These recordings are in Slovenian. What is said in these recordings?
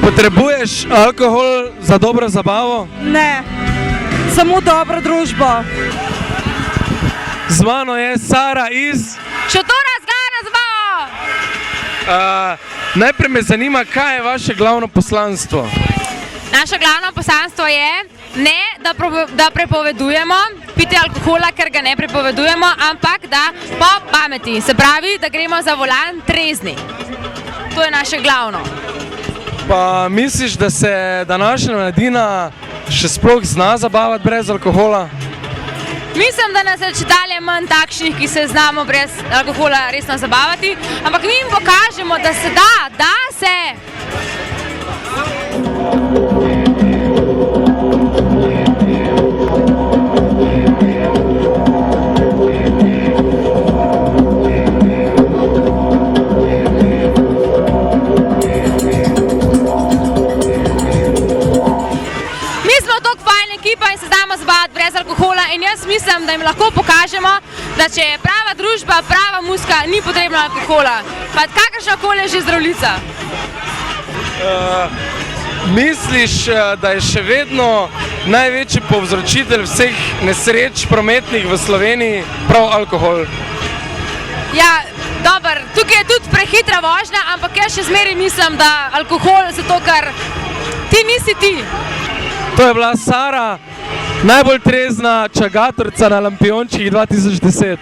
Potrebuješ alkohol za dobro zabavo? Ne, samo dobro družbo. Z mano je Sara iz... Šotora zgana zabava! Najprej me zanima, kaj je vaše glavno poslanstvo? Naše glavno poslanstvo je, ne da prepovedujemo piti alkohola, ker ga ne prepovedujemo, ampak da po pameti, se pravi, da gremo za volan trezni. To je naše glavno. Pa misliš, da se današnja mladina še sploh zna zabavati brez alkohola? Mislim, da nas je čedalje manj takšnih, ki se znamo brez alkohola resno zabavati, ampak mi jim pokažemo, da se da se! In se znamo zabavati brez alkohola in jaz mislim, da jim lahko pokažemo, da če je prava družba, prava muzika, ni potrebno alkohola. Pa kakršna koli je že zdravljica. Misliš, da je še vedno največji povzročitelj vseh nesreč prometnih v Sloveniji prav alkohol? Ja, dober, tukaj je tudi prehitra vožnja, ampak jaz še zmeraj mislim, da alkohol zato, ker ti nisi ti. To je bila Sara, najbolj trezna čagatorca na Lampiončkih 2010.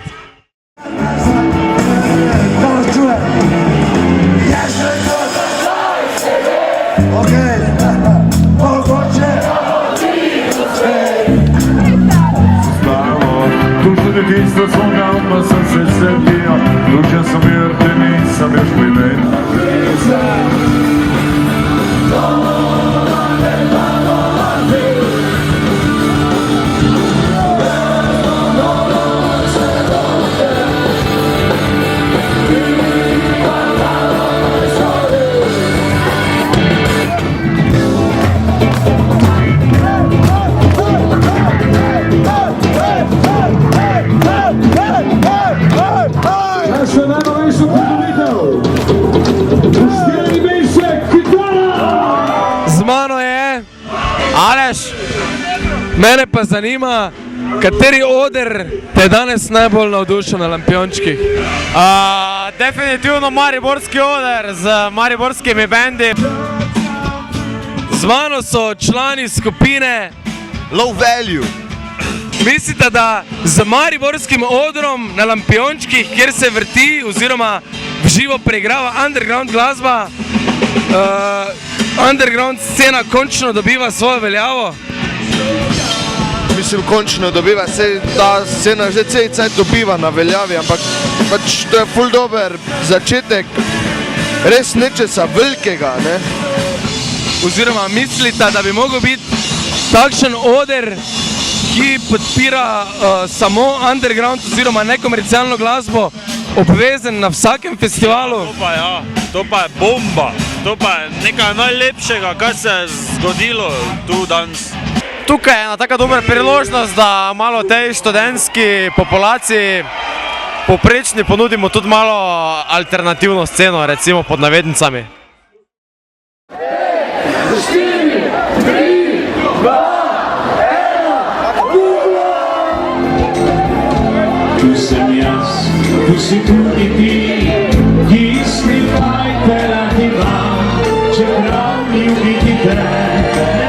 Z mano je Aleš. Mene pa zanima, kateri oder te danes najbolj navdušil na Lampiončkih? Definitivno mariborski oder z mariborskimi bendi. Z mano so člani skupine Low Value. Mislite, da z mariborskim odrom na Lampiončkih, kjer se vrti oziroma v živo preigrava underground glasba, underground scena končno dobiva svojo veljavo? Mislim, končno dobiva, saj ta scena že cel cajt dobiva na veljavi, ampak pač to je ful dober začetek res nečesa velikega, ne? Oziroma mislite, da bi mogel biti takšen oder, ki podpira samo underground oziroma nekomercialno glasbo, obvezen na vsakem festivalu? To pa je bomba, to pa je nekaj najlepšega, kar se je zgodilo tu danes. Tukaj je ena taka dobra priložnost, da malo tej študentski populaciji poprečni ponudimo tudi malo alternativno sceno, recimo pod navednicami. 4, 3, 2, 1. Tu sem jaz, tu si tudi ti, ki skrivaj te radi vam, čeprav mi ubiti te.